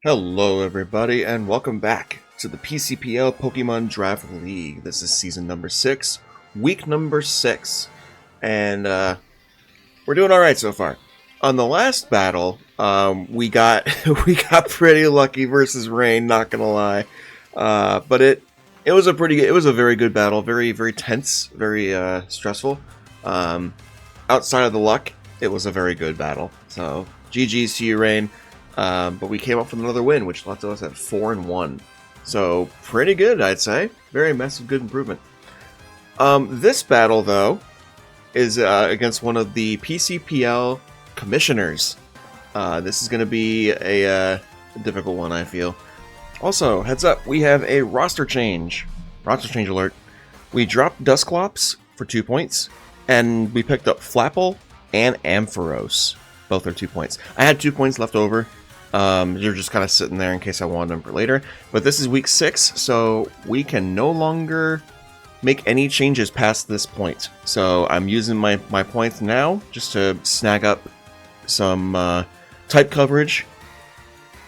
Hello everybody and welcome back to the PCPL Pokemon Draft League. This is season number 6, week number 6, and we're doing alright so far. On the last battle, we got we got pretty lucky versus Rain, not gonna lie. But it was a very good battle, very tense, very stressful. Outside of the luck, it was a very good battle. So GG's to you, Rain. But we came up with another win, which left us at 4-1. So, pretty good, I'd say. Very massive good improvement. This battle, though, is against one of the PCPL commissioners. This is going to be a difficult one, I feel. Also, heads up, we have a roster change. Roster change alert. We dropped Dusclops for 2 points, and we picked up Flapple and Ampharos. Both are 2 points. I had 2 points left over. You're just kind of sitting there in case I wanted them for later. But this is week 6, so we can no longer make any changes past this point. So I'm using my points now just to snag up some type coverage,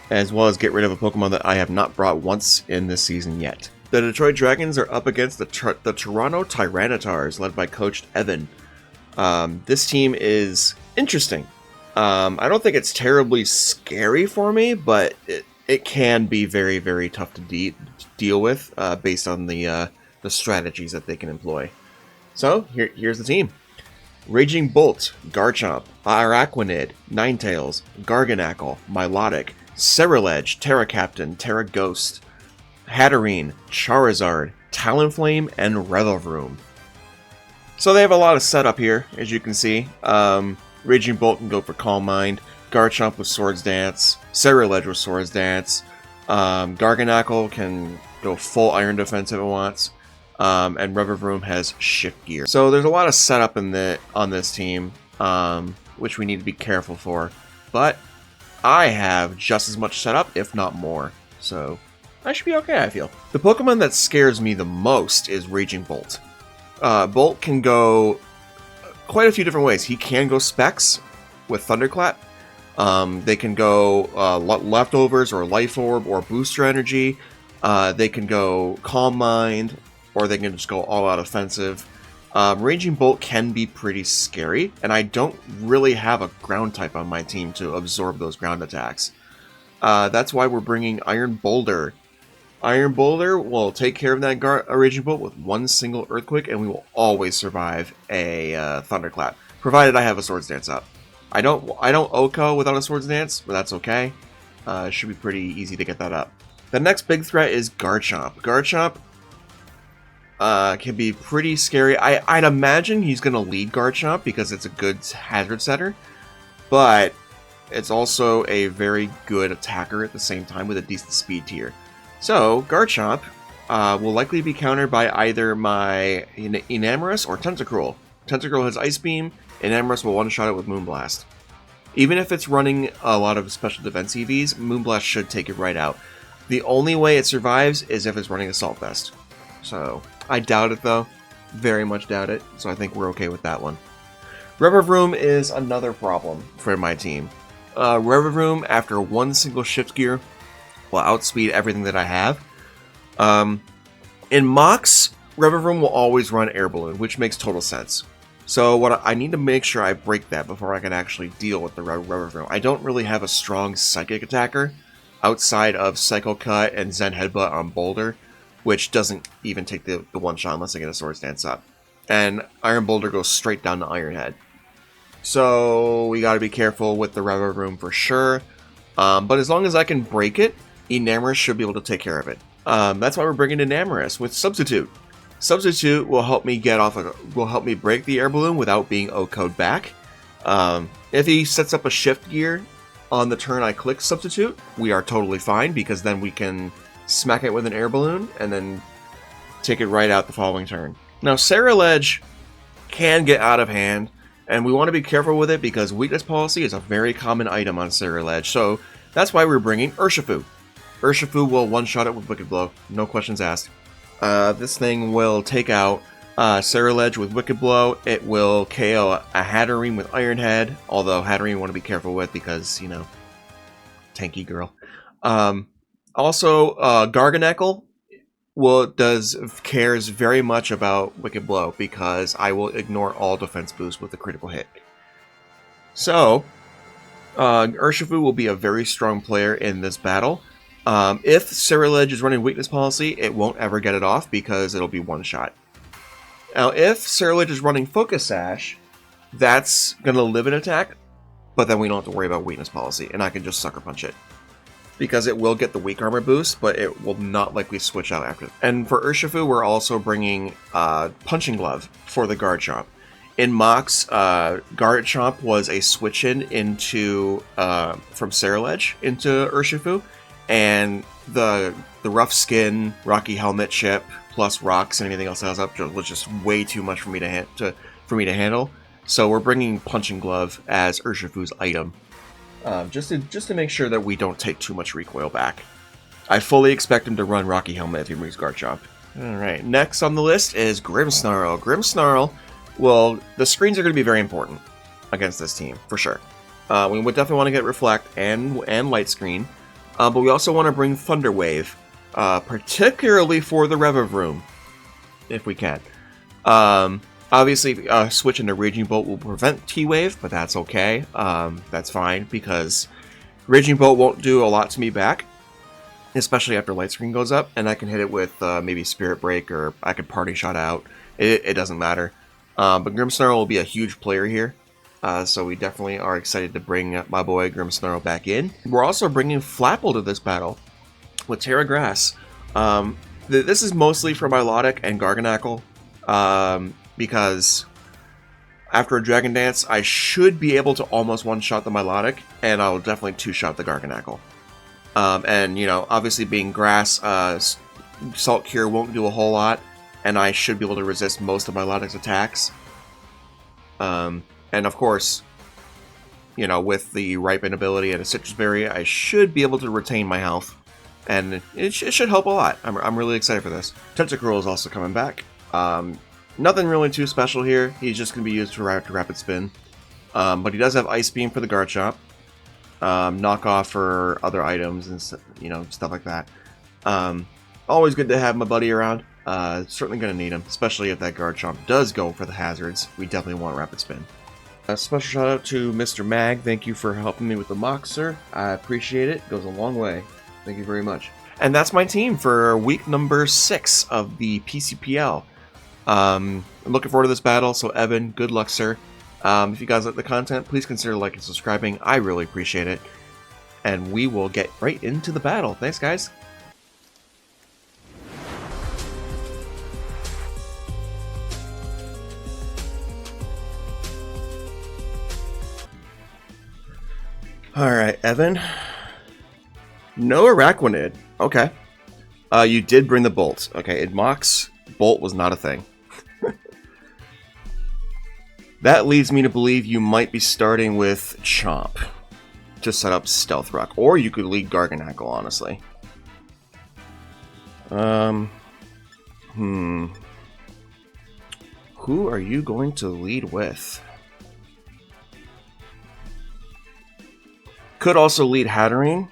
as well as get rid of a Pokemon that I have not brought once in this season yet. The Detroit Dragons are up against the Toronto Tyranitars, led by Coach Evan. This team is interesting. I don't think it's terribly scary for me, but it can be very tough to deal with based on the strategies that they can employ. So here's the team: Raging Bolt, Garchomp, Araquanid, Ninetales, Garganacl, Milotic, Ceruledge, Terra Captain, Terra Ghost, Hatterene, Charizard, Talonflame, and Revavroom. So they have a lot of setup here, as you can see. Raging Bolt can go for Calm Mind, Garchomp with Swords Dance, Ceruledge with Swords Dance, Garganacl can go full Iron Defense if it wants, and Revavroom has Shift Gear. So there's a lot of setup on this team, which we need to be careful for. But I have just as much setup, if not more. So I should be okay, I feel. The Pokemon that scares me the most is Raging Bolt. Bolt can go quite a few different ways. He can go Specs with Thunderclap. They can go Leftovers or Life Orb or Booster Energy. They can go Calm Mind, or they can just go all-out offensive. Raging Bolt can be pretty scary, and I don't really have a ground type on my team to absorb those ground attacks. That's why we're bringing Iron Boulder. Iron Boulder will take care of that Raging Bolt with one single Earthquake, and we will always survive a Thunderclap, provided I have a Swords Dance up. I don't OHKO without a Swords Dance, but that's okay. It should be pretty easy to get that up. The next big threat is Garchomp. Garchomp can be pretty scary. I'd imagine he's going to lead Garchomp because it's a good hazard setter, but it's also a very good attacker at the same time with a decent speed tier. So, Garchomp will likely be countered by either my Enamorus or Tentacruel. Tentacruel has Ice Beam, Enamorus will one-shot it with Moonblast. Even if it's running a lot of special defense EVs, Moonblast should take it right out. The only way it survives is if it's running Assault Vest. So, I doubt it though. Very much doubt it, so I think we're okay with that one. Revavroom is another problem for my team. Revavroom, after one single Shift Gear, will outspeed everything that I have. In mocks, Revavroom will always run Air Balloon, which makes total sense. So I need to make sure I break that before I can actually deal with the Revavroom. I don't really have a strong Psychic attacker outside of Psycho Cut and Zen Headbutt on Boulder, which doesn't even take the one shot unless I get a Swords Dance up. And Iron Boulder goes straight down to Iron Head. So we gotta be careful with the Revavroom for sure. But as long as I can break it, Enamorus should be able to take care of it. That's why we're bringing Enamorus with Substitute. Substitute will help me break the Air Balloon without being OHKO'd back. If he sets up a Shift Gear on the turn I click Substitute, we are totally fine because then we can smack it with an Air Balloon and then take it right out the following turn. Now, Ceruledge can get out of hand, and we want to be careful with it because Weakness Policy is a very common item on Ceruledge. So that's why we're bringing Urshifu. Urshifu will one-shot it with Wicked Blow, no questions asked. This thing will take out Ceruledge with Wicked Blow. It will KO a Hatterene with Iron Head, although Hatterene you want to be careful with because, you know, tanky girl. Also, Garganacl cares very much about Wicked Blow because I will ignore all defense boosts with a critical hit. So, Urshifu will be a very strong player in this battle. If Ceruledge is running Weakness Policy, it won't ever get it off because it'll be one shot. Now, if Ceruledge is running Focus Sash, that's going to limit attack, but then we don't have to worry about Weakness Policy, and I can just Sucker Punch it. Because it will get the Weak Armor boost, but it will not likely switch out after. And for Urshifu, we're also bringing Punching Glove for the Garchomp. In Mox, Garchomp was a switch-in into from Ceruledge into Urshifu, and the rough skin, rocky helmet chip, plus rocks and anything else that was up was just way too much for me to handle. So we're bringing Punching Glove as Urshifu's item, just to make sure that we don't take too much recoil back. I fully expect him to run Rocky Helmet if he brings Garchomp. All right, next on the list is Grimmsnarl. Grimmsnarl. Well, the screens are going to be very important against this team, for sure. We would definitely want to get Reflect and Light Screen, but we also want to bring Thunder Wave, particularly for the Revavroom, if we can. Obviously, switch into Raging Bolt will prevent T-Wave, but that's okay. That's fine, because Raging Bolt won't do a lot to me back, especially after Light Screen goes up, and I can hit it with maybe Spirit Break, or I could Party Shot out. It doesn't matter. But Grimmsnarl will be a huge player here, so we definitely are excited to bring my boy Grimmsnarl back in. We're also bringing Flapple to this battle with Terra Grass. This is mostly for Milotic and Garganacl, because after a Dragon Dance, I should be able to almost one-shot the Milotic, and I'll definitely two-shot the Garganacl. And, you know, obviously being Grass, Salt Cure won't do a whole lot, and I should be able to resist most of Milotic's attacks. And of course, you know, with the Ripen ability and a Citrus Berry, I should be able to retain my health, and it should help a lot. I'm really excited for this. Tentacruel is also coming back. Nothing really too special here. He's just going to be used for Rapid Spin. But he does have Ice Beam for the Garchomp. Knockoff for other items and, you know, stuff like that. Always good to have my buddy around. Certainly going to need him, especially if that Garchomp does go for the hazards. We definitely want Rapid Spin. A special shout out to MrMag. Thank you for helping me with the mock, sir. I appreciate it. It goes a long way. Thank you very much. And that's my team for week number 6 of the PCPL. I'm looking forward to this battle, so Evan, good luck, sir. If you guys like the content, please consider liking and subscribing. I really appreciate it. And we will get right into the battle. Thanks, guys. Alright, Evan. No Araquanid. Okay. You did bring the Bolt. Okay, in Mox, Bolt was not a thing. That leads me to believe you might be starting with Chomp to set up Stealth Rock. Or you could lead Garganacl, honestly. Who are you going to lead with? Could also lead Hatterene.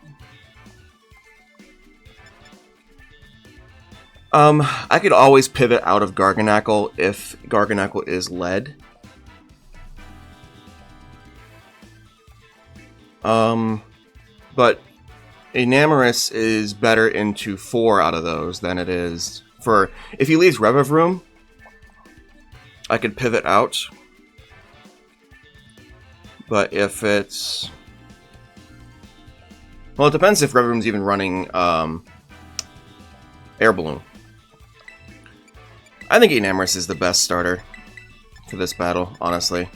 I could always pivot out of Garganacl if Garganacl is led. But Enamorus is better into 4 out of those than it is for... If he leaves Revavroom, I could pivot out. But if it's... Well, it depends if Revavroom's even running Air Balloon. I think Enamorus is the best starter for this battle, honestly.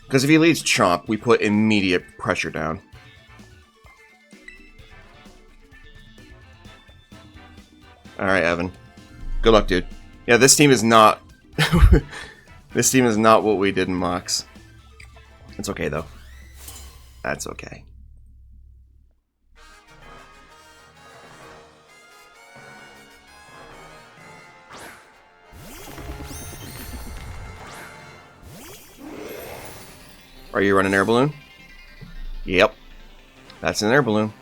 Because if he leads Chomp, we put immediate pressure down. Alright, Evan. Good luck, dude. Yeah, this team is not... This team is not what we did in Mox. It's okay, though. That's okay. Are you running Air Balloon? Yep. That's an air balloon.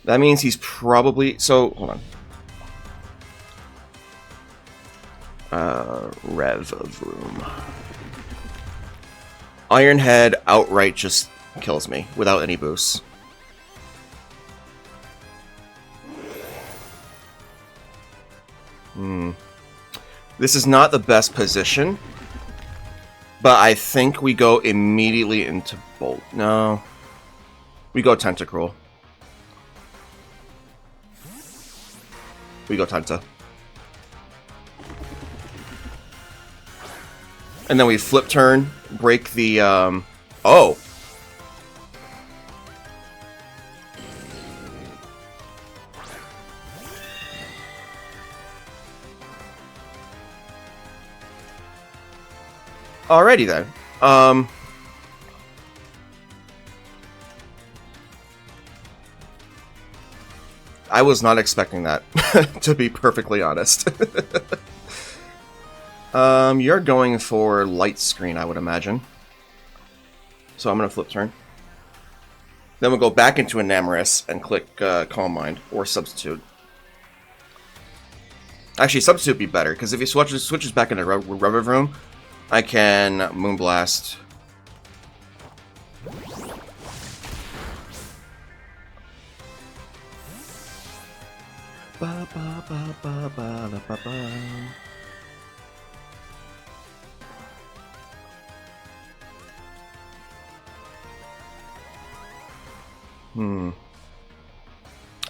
That means he's probably... So, hold on. Revavroom. Iron Head outright just kills me without any boosts. This is not the best position, but I think we go immediately into Bolt. No. We go Tentacruel. We go Tenta. And then we flip turn, break the, oh! Alrighty then. I was not expecting that, to be perfectly honest. You're going for Light Screen, I would imagine. So I'm going to flip turn. Then we'll go back into Enamorus and click Calm Mind, or Substitute. Actually, Substitute would be better, because if he switches back into Revavroom, I can Moonblast. Ba, ba, ba, ba, ba, la, ba, ba.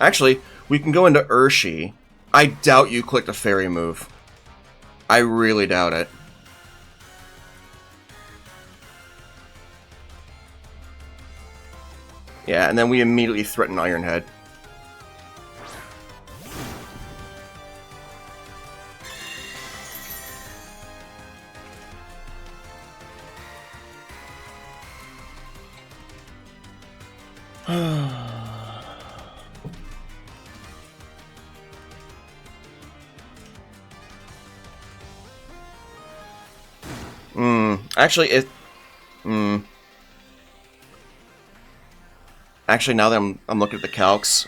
Actually, we can go into Urshifu. I doubt you clicked a fairy move. I really doubt it. Yeah, and then we immediately threaten Iron Head. Actually, Actually, now that I'm looking at the calcs,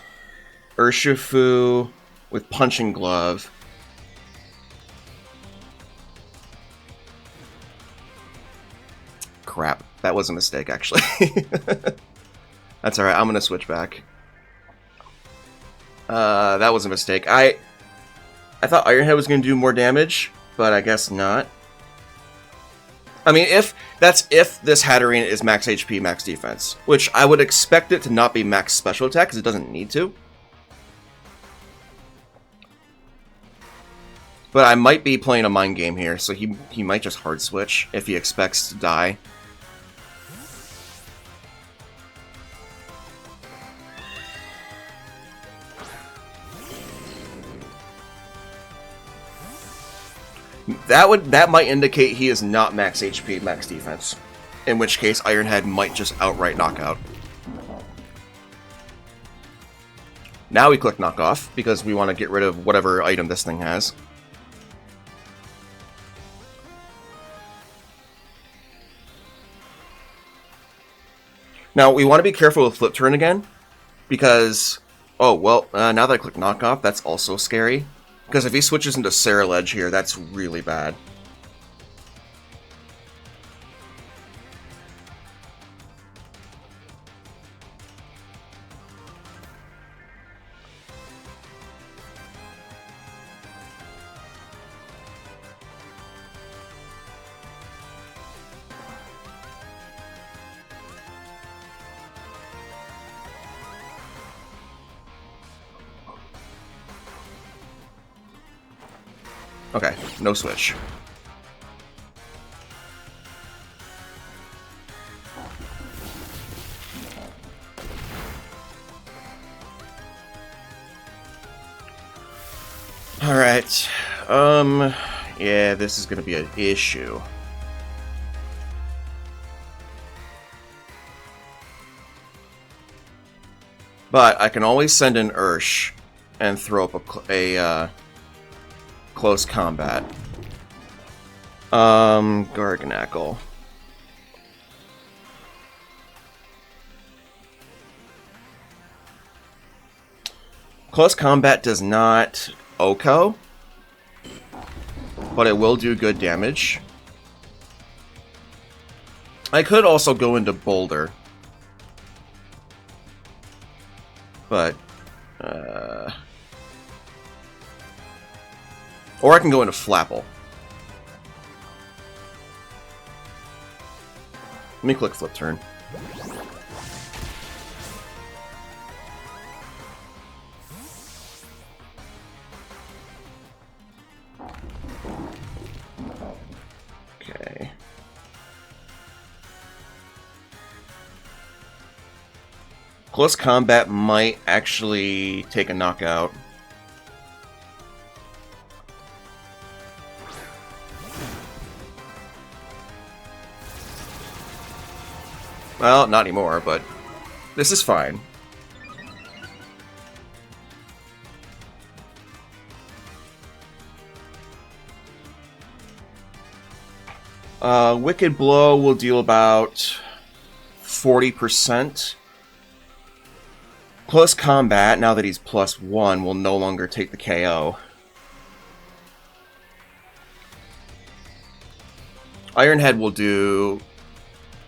Urshifu with Punching Glove. Crap, that was a mistake, actually. That's alright, I'm gonna switch back. That was a mistake. I thought Ironhead was gonna do more damage, but I guess not. I mean, if this Hatterene is max HP, max defense, which I would expect it to not be max special attack, because it doesn't need to. But I might be playing a mind game here, so he might just hard switch if he expects to die. That might indicate he is not max HP, max defense. In which case, Ironhead might just outright knock out. Now we click knock off, because we want to get rid of whatever item this thing has. Now, we want to be careful with flip turn again, because... Oh, well, now that I click knock off, that's also scary. Because if he switches into Ceruledge here, that's really bad. Okay, no switch. Alright, yeah, this is gonna be an issue. But I can always send in Ursh and throw up a close combat. Garganacl. Close combat does not OHKO, but it will do good damage. I could also go into Boulder, but or I can go into Flapple. Let me click Flip Turn. Okay. Close combat might actually take a knockout. Well, not anymore, but this is fine. Wicked Blow will deal about 40%. Close combat, now that he's +1, will no longer take the KO. Iron Head will do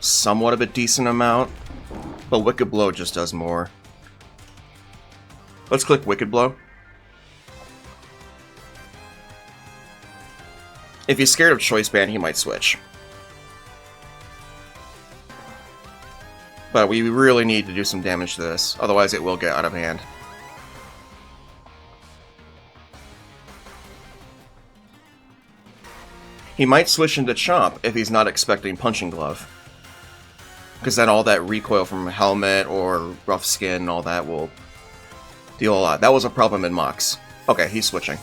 somewhat of a decent amount, but Wicked Blow just does more. Let's click Wicked Blow. If he's scared of Choice Band, he might switch. But we really need to do some damage to this, otherwise it will get out of hand. He might switch into Chomp if he's not expecting Punching Glove. Because then all that recoil from Helmet or Rough Skin and all that will deal a lot. That was a problem in Mox. Okay, he's switching.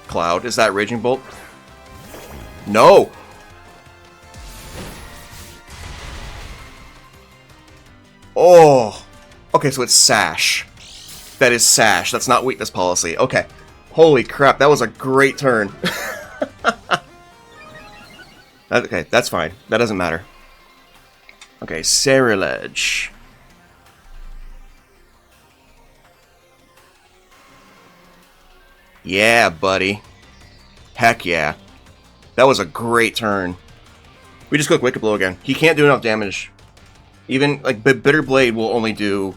Cloud, is that Raging Bolt? No! Oh! Okay, so it's Sash. That is Sash. That's not Weakness Policy. Okay. Holy crap, that was a great turn. Okay, that's fine. That doesn't matter. Okay, Ceruledge. Yeah, buddy. Heck yeah. That was a great turn. We just click Wicked Blow again. He can't do enough damage. Even, like, Bitter Blade will only do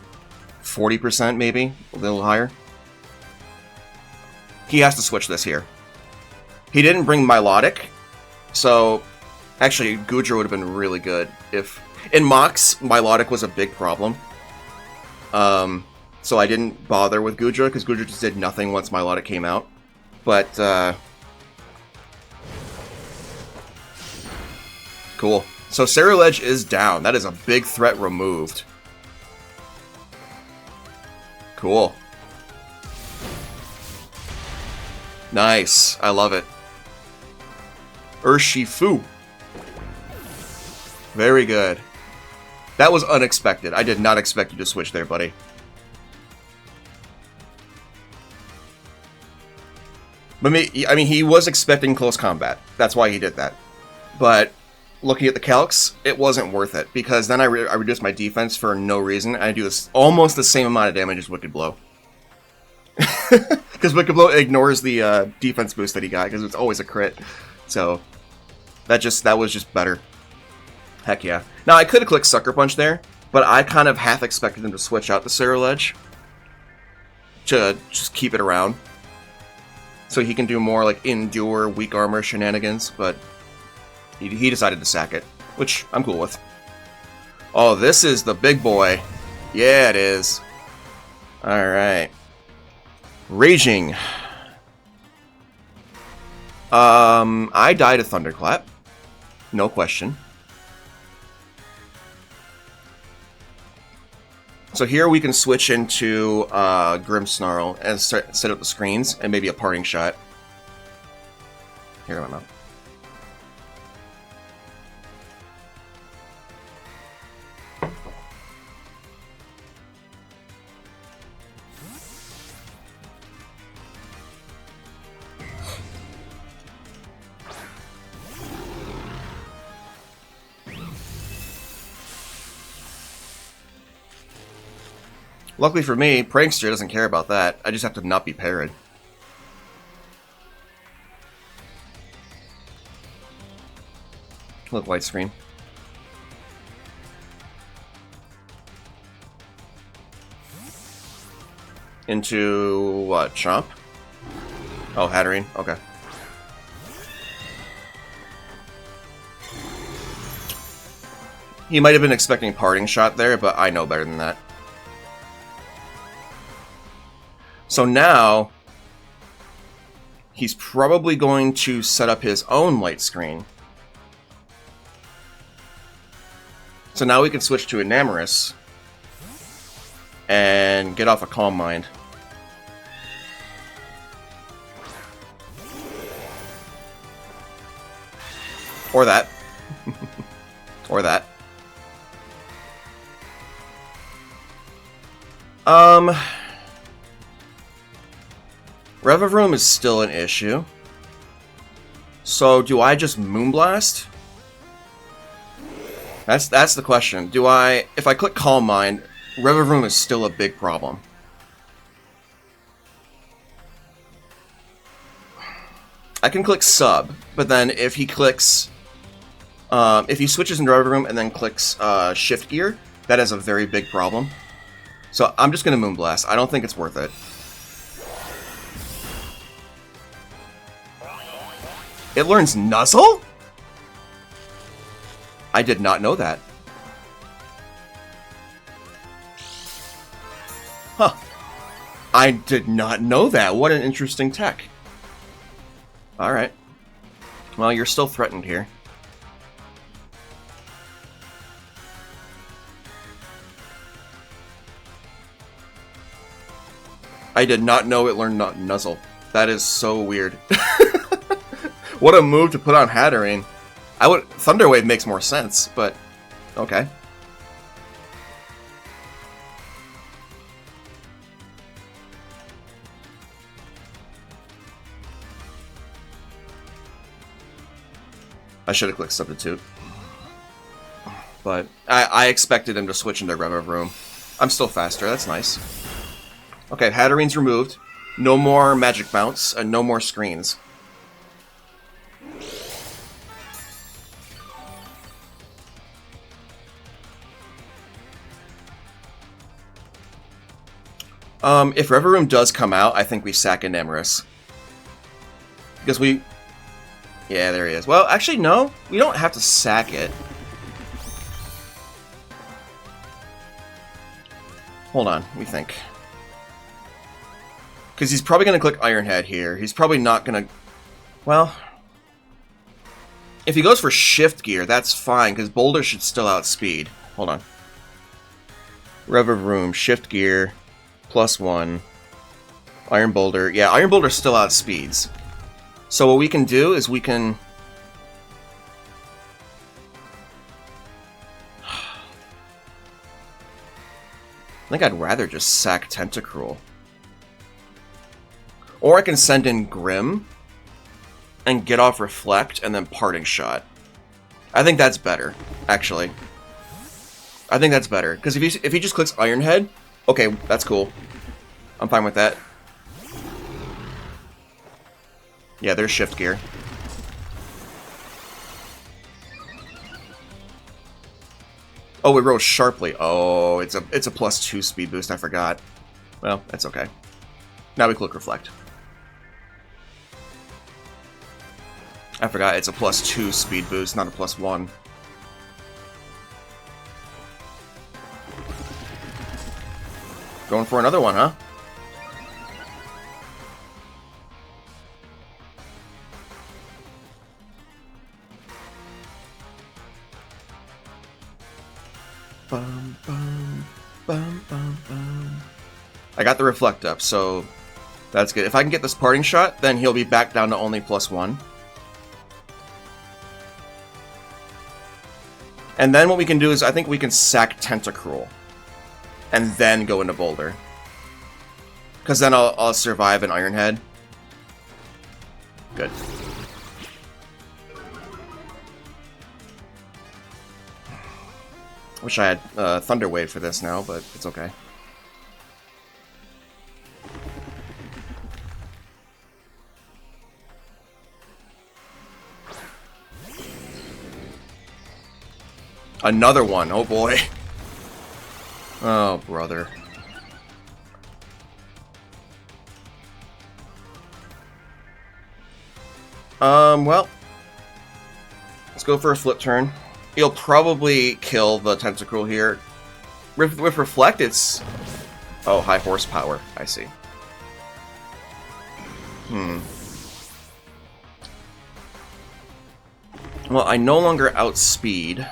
40% maybe? A little higher. He has to switch this here. He didn't bring Milotic, so actually Goodra would have been really good if... In Mox, Milotic was a big problem. So I didn't bother with Goodra, because Goodra just did nothing once Milotic came out. But, cool. So Ceruledge is down. That is a big threat removed. Cool. Nice. I love it. Urshifu. Very good. That was unexpected. I did not expect you to switch there, buddy. But I mean, he was expecting close combat. That's why he did that. But looking at the calcs, it wasn't worth it. Because then I reduced my defense for no reason. And I do this almost the same amount of damage as Wicked Blow. Because Wicked Blow ignores the defense boost that he got, because it's always a crit. So, that was just better. Heck yeah. Now, I could have clicked Sucker Punch there, but I kind of half expected him to switch out the Ceruledge to just keep it around. So he can do more, like, Endure, Weak Armor shenanigans, but he decided to sack it, which I'm cool with. Oh, this is the big boy. Yeah, it is. Alright. Raging. I died a Thunderclap. No question. So here we can switch into Grimmsnarl and set up the screens and maybe a Parting Shot. Here, I don't know. Luckily for me, Prankster doesn't care about that. I just have to not be parried. Look, white screen. Into what? Chomp? Oh, Hatterene. Okay. He might have been expecting Parting Shot there, but I know better than that. So now, he's probably going to set up his own light screen. So now we can switch to Enamorus and get off a Calm Mind. Or that. Or that. Revavroom is still an issue. So do I just Moonblast? That's the question. Do I, if I click Calm Mind, Revavroom is still a big problem. I can click Sub, but then if he clicks, if he switches into Revavroom and then clicks Shift Gear, that is a very big problem. So I'm just going to Moonblast. I don't think it's worth it. It learns Nuzzle? I did not know that. Huh. I did not know that. What an interesting tech. Alright. Well, you're still threatened here. I did not know it learned Nuzzle. That is so weird. What a move to put on Hatterene. Thunder Wave makes more sense, but okay. I should have clicked Substitute. But I expected him to switch into Revavroom. I'm still faster, that's nice. Okay, Hatterene's removed. No more Magic Bounce, and no more screens. If Revavroom does come out, I think we sack Enamorus. Because we... Yeah, there he is. Well, actually, no. We don't have to sack it. Hold on, we think. Because he's probably going to click Iron Head here. He's probably not going to... Well... If he goes for Shift Gear, that's fine, because Boulder should still outspeed. Hold on. Revavroom, Shift Gear... +1. Iron Boulder. Yeah, Iron Boulder still outspeeds. So what we can do is we can... I think I'd rather just sack Tentacruel. Or I can send in Grim and get off Reflect and then Parting Shot. I think that's better, actually. I think that's better. Because if he just clicks Iron Head... Okay, that's cool. I'm fine with that. Yeah, there's Shift Gear. Oh, it rose sharply. Oh, it's a +2 speed boost, I forgot. Well, that's okay. Now we click Reflect. I forgot it's a +2 speed boost, not a +1. Going for another one, huh? Bum, bum, bum, bum, bum. I got the Reflect up, so that's good. If I can get this Parting Shot, then he'll be back down to only +1. And then what we can do is, I think we can sack Tentacruel. And then go into Boulder. Because then I'll survive an Iron Head. Good. Wish I had Thunder Wave for this now, but it's okay. Another one. Oh boy. Oh, brother. Well. Let's go for a flip turn. He'll probably kill the Tentacruel here. With Reflect, it's... Oh, high horsepower. I see. Well, I no longer outspeed.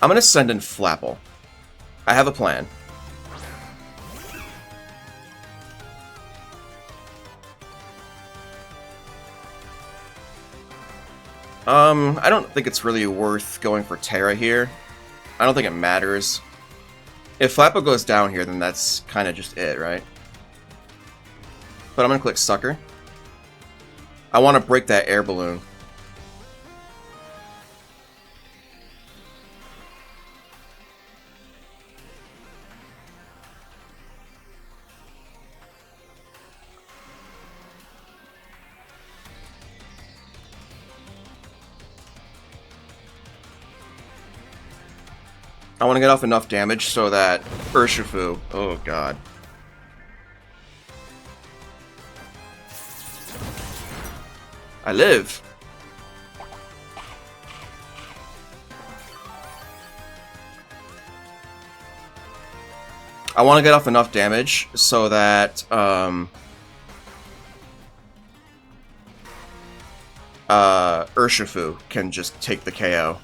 I'm gonna send in Flapple. I have a plan. I don't think it's really worth going for Terra here. I don't think it matters. If Flapple goes down here, then that's kind of just it, right? But I'm gonna click Sucker. I want to break that air balloon. I want to get off enough damage so that Urshifu... Oh, God. I live. I want to get off enough damage so that Urshifu can just take the KO.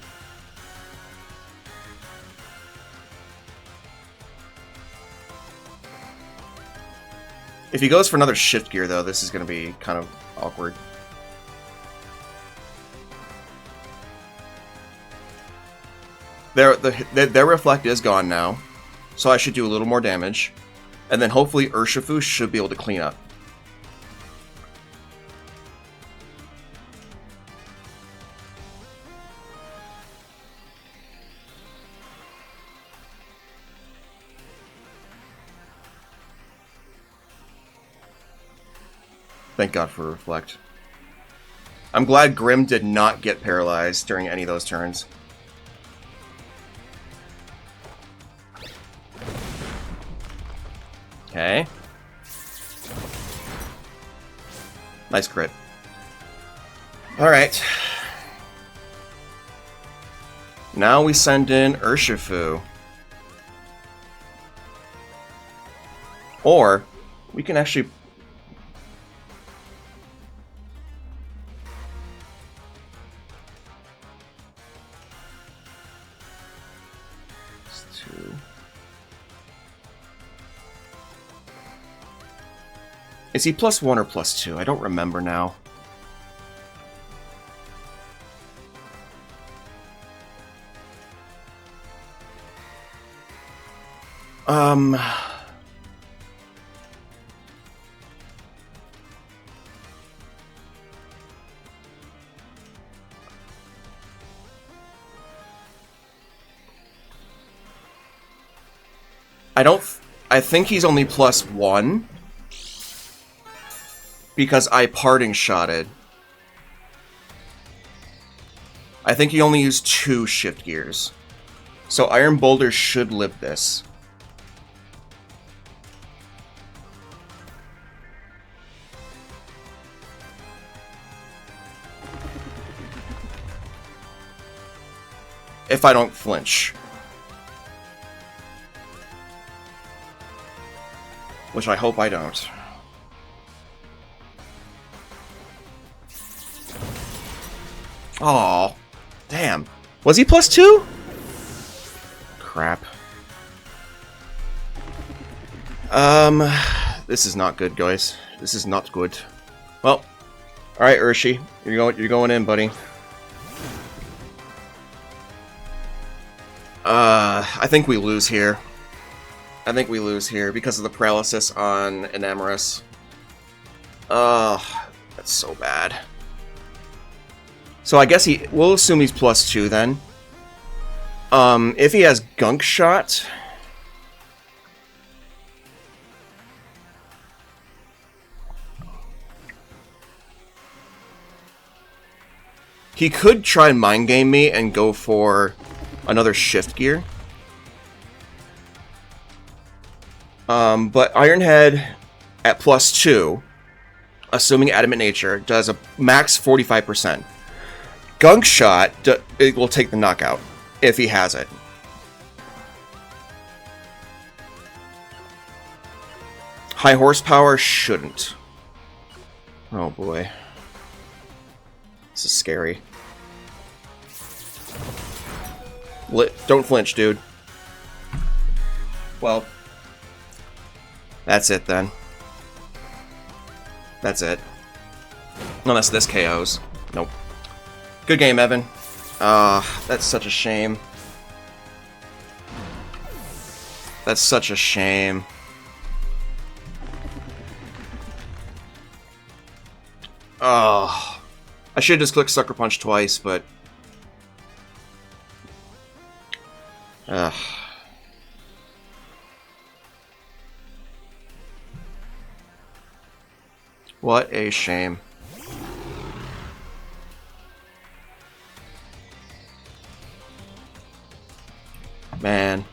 If he goes for another Shift Gear, though, this is going to be kind of awkward. Their Reflect is gone now, so I should do a little more damage. And then hopefully Urshifu should be able to clean up. Thank God for Reflect. I'm glad Grimm did not get paralyzed during any of those turns. Okay. Nice crit. Alright. Now we send in Urshifu. Or, we can actually... Is he +1 or +2? I don't remember now. I think he's only +1. Because I parting shotted. I think he only used 2 Shift Gears. So Iron Boulder should live this. If I don't flinch. Which I hope I don't. Aw, damn. Was he +2? Crap. This is not good, guys. This is not good. Well, alright, Urshi. You're going in, buddy. I think we lose here. I think we lose here because of the paralysis on Enamorus. That's so bad. So I guess we'll assume he's +2 then. If he has Gunk Shot... He could try and mind game me and go for another shift gear. But Iron Head at +2, assuming Adamant Nature, does a max 45%. Gunk Shot, it will take the knockout, if he has it. High Horsepower shouldn't. Oh boy. This is scary. Don't flinch, dude. Well, that's it then. That's it. Unless this KOs. Nope. Good game, Evan. That's such a shame. That's such a shame. Oh. I should have just clicked Sucker Punch twice, but... What a shame. Man.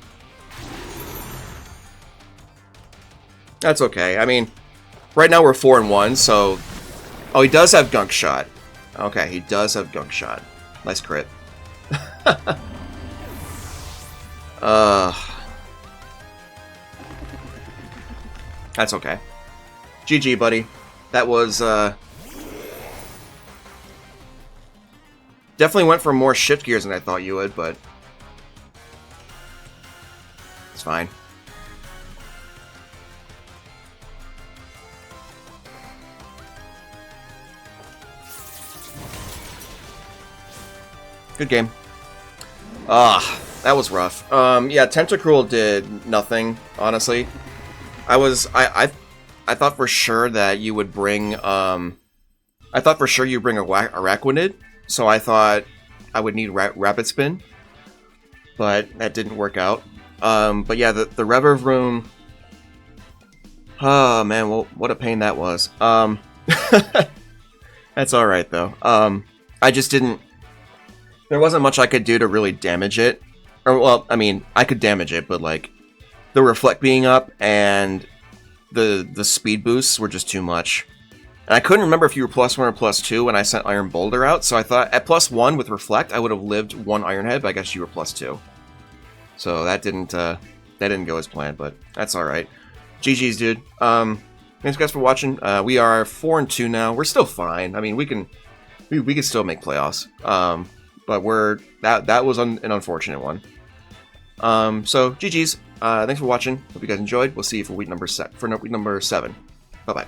That's okay. I mean, right now we're 4-1, so... Oh, he does have Gunk Shot. Okay, he does have Gunk Shot. Nice crit. That's okay. GG, buddy. That was, definitely went for more shift gears than I thought you would, but... It's fine. Good game. That was rough. Yeah, Tentacruel did nothing, honestly. I thought for sure that you would bring, I thought for sure you'd bring a Araquanid, so I thought I would need Rapid Spin, but that didn't work out. But yeah, the Revavroom, oh man, well, what a pain that was. That's alright though. I just didn't, there wasn't much I could do to really damage it. Or, well, I mean, I could damage it, but like, the Reflect being up and the speed boosts were just too much. And I couldn't remember if you were +1 or +2 when I sent Iron Boulder out, so I thought at +1 with Reflect, I would have lived 1 Iron Head, but I guess you were +2. So that didn't go as planned, but that's alright. GG's, dude. Thanks guys for watching. We are 4-2 now. We're still fine. I mean, we can still make playoffs. But that was an unfortunate one. So GG's. Thanks for watching. Hope you guys enjoyed. We'll see you for week number 7. Bye bye.